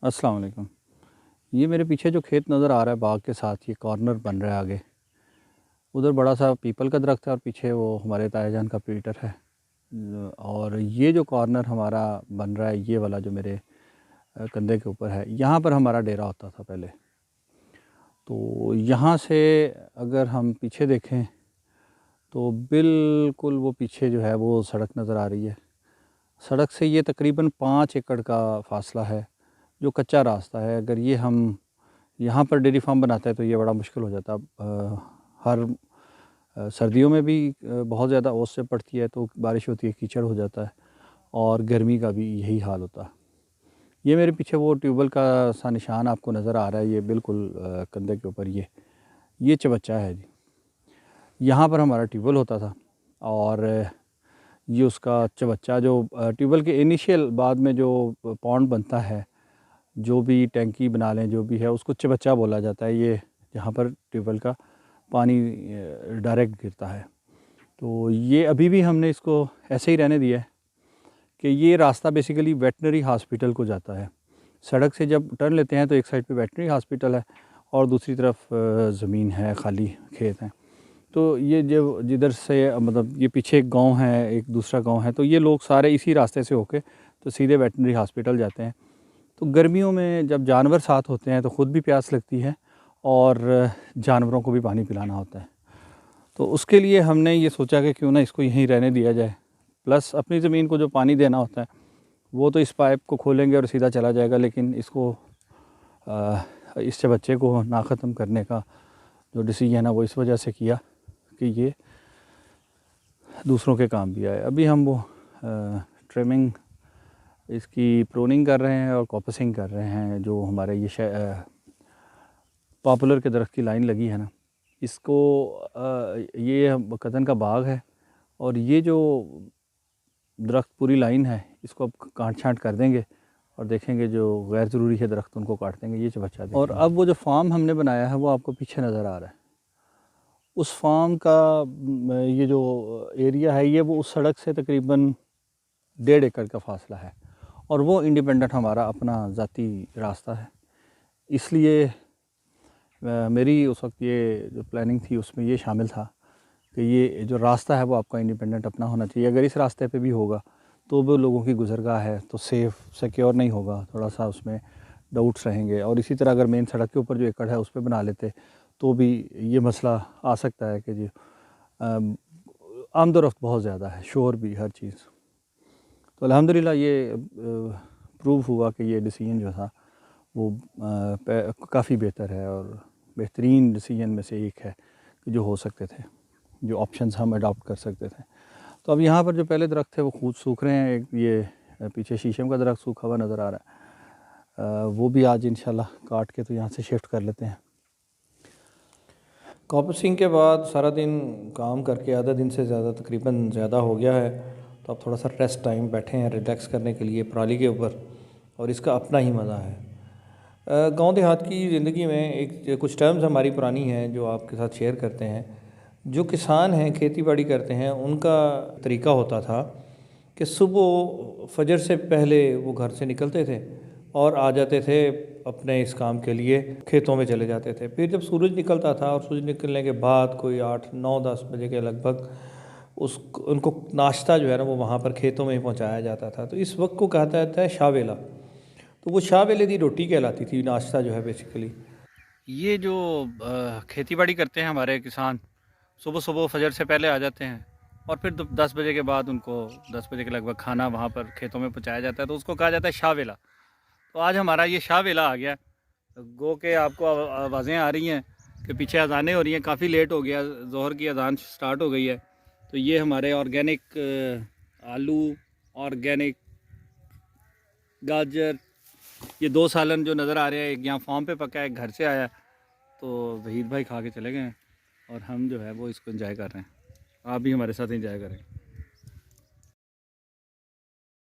अस्सलाम वालेकुम। ये मेरे पीछे जो खेत नज़र आ रहा है बाग के साथ, ये कॉर्नर बन रहा है आगे। उधर बड़ा सा पीपल का दरख्त है और पीछे वो हमारे ताया जान का पीटर है। और ये जो कॉर्नर हमारा बन रहा है, ये वाला जो मेरे कंधे के ऊपर है, यहाँ पर हमारा डेरा होता था पहले। तो यहाँ से अगर हम पीछे देखें तो बिल्कुल वो पीछे जो है वो सड़क नज़र आ रही है। सड़क से ये तकरीबन 5 एकड़ का फ़ासला है जो कच्चा रास्ता है। अगर ये हम यहाँ पर डेयरी फार्म बनाते हैं तो ये बड़ा मुश्किल हो जाता। हर सर्दियों में भी बहुत ज़्यादा ओस से पड़ती है, तो बारिश होती है कीचड़ हो जाता है, और गर्मी का भी यही हाल होता है। ये मेरे पीछे वो ट्यूबवेल का सा निशान आपको नज़र आ रहा है, ये बिल्कुल कंधे के ऊपर ये चबच्चा है जी। यहाँ पर हमारा ट्यूबवेल होता था और ये उसका चबच्चा जो ट्यूबवेल के इनिशियल बाद में जो पॉन्ड बनता है, जो भी टैंकी बना लें जो भी है, उसको चबच्चा बोला जाता है। ये जहाँ पर ट्यूबवेल का पानी डायरेक्ट गिरता है। तो ये अभी भी हमने इसको ऐसे ही रहने दिया है कि ये रास्ता बेसिकली वेटनरी हॉस्पिटल को जाता है। सड़क से जब टर्न लेते हैं तो एक साइड पे वेटनरी हॉस्पिटल है और दूसरी तरफ ज़मीन है, खाली खेत हैं। तो ये जो जिधर से मतलब ये पीछे एक गांव है, एक दूसरा गांव है, तो ये लोग सारे इसी रास्ते से होके तो सीधे वेटनरी हॉस्पिटल जाते हैं। तो गर्मियों में जब जानवर साथ होते हैं तो ख़ुद भी प्यास लगती है और जानवरों को भी पानी पिलाना होता है। तो उसके लिए हमने ये सोचा कि क्यों ना इसको यहीं रहने दिया जाए। प्लस अपनी ज़मीन को जो पानी देना होता है वो तो इस पाइप को खोलेंगे और सीधा चला जाएगा, लेकिन इसको इस बच्चे को ना ख़त्म करने का जो डिसीजन है वो इस वजह से किया कि ये दूसरों के काम भी आए। अभी हम वो ट्रिमिंग, इसकी प्रूनिंग कर रहे हैं और कॉपसिंग कर रहे हैं। जो हमारे ये पॉपुलर के दरख्त की लाइन लगी है ना, इसको ये कतन का बाग है और ये जो दरख्त पूरी लाइन है इसको अब काट छाँट कर देंगे और देखेंगे जो गैर ज़रूरी है दरख्त उनको काट देंगे, ये बचा देंगे। और अब वो जो फार्म हमने बनाया है वो आपको पीछे नज़र आ रहा है। उस फार्म का ये जो एरिया है ये वो उस सड़क से तकरीबन 1.5 एकड़ का फ़ासला है और वो इंडिपेंडेंट हमारा अपना ज़ाती रास्ता है। इसलिए मेरी उस वक्त ये जो प्लानिंग थी उसमें ये शामिल था कि ये जो रास्ता है वो आपका इंडिपेंडेंट अपना होना चाहिए। अगर इस रास्ते पे भी होगा तो वो लोगों की गुज़रगाह है तो सेफ़ सिक्योर नहीं होगा, थोड़ा सा उसमें डाउट्स रहेंगे। और इसी तरह अगर मेन सड़क के ऊपर जो एकड़ है उस पर बना लेते तो भी ये मसला आ सकता है कि जी आमदोरफ्त बहुत ज़्यादा है, शोर भी, हर चीज़। तो अल्हम्दुलिल्लाह ये प्रूव हुआ कि ये डिसीजन जो था वो काफ़ी बेहतर है और बेहतरीन डिसीजन में से एक है कि जो हो सकते थे, जो ऑप्शंस हम अडॉप्ट कर सकते थे। तो अब यहाँ पर जो पहले दरख्त थे वो खुद सूख रहे हैं। एक ये पीछे शीशम का दरख्त सूखा हुआ नज़र आ रहा है, वो भी आज इंशाल्लाह काट के तो यहाँ से शिफ्ट कर लेते हैं। कॉपसिंग के बाद सारा दिन काम करके आधा दिन से ज़्यादा तकरीबन ज़्यादा हो गया है, तो अब थोड़ा सा रेस्ट टाइम बैठे हैं रिलैक्स करने के लिए पराली के ऊपर, और इसका अपना ही मज़ा है। गांव देहात की ज़िंदगी में एक कुछ टर्म्स हमारी पुरानी हैं जो आपके साथ शेयर करते हैं। जो किसान हैं, खेती बाड़ी करते हैं, उनका तरीका होता था कि सुबह फजर से पहले वो घर से निकलते थे और आ जाते थे अपने इस काम के लिए, खेतों में चले जाते थे। फिर जब सूरज निकलता था और सूरज निकलने के बाद कोई 8, 9, 10 बजे के लगभग उनको नाश्ता जो है ना वो वहाँ पर खेतों में ही पहुँचाया जाता था। तो इस वक्त को कहा जाता है शाह वेला। तो वो शाह वेले की रोटी कहलाती थी, नाश्ता जो है बेसिकली। ये जो खेती बाड़ी करते हैं हमारे किसान, सुबह सुबह फजर से पहले आ जाते हैं और फिर 10 बजे के बाद उनको 10 बजे के लगभग खाना वहाँ पर खेतों में पहुँचाया जाता है, तो उसको कहा जाता है शाह वेला। तो आज हमारा ये शाह वेला आ गया। गो के आपको आवाज़ें आ रही हैं कि पीछे अजानें हो रही हैं, काफ़ी लेट हो गया, ज़ोहर की अजान स्टार्ट हो गई है। तो ये हमारे ऑर्गेनिक आलू, ऑर्गेनिक गाजर, ये 2 सालन जो नज़र आ रहे हैं, एक यहाँ फार्म पे पका है, एक घर से आया। तो वहीद भाई खा के चले गए हैं और हम जो है वो इसको एंजॉय कर रहे हैं। आप भी हमारे साथ एंजॉय करें।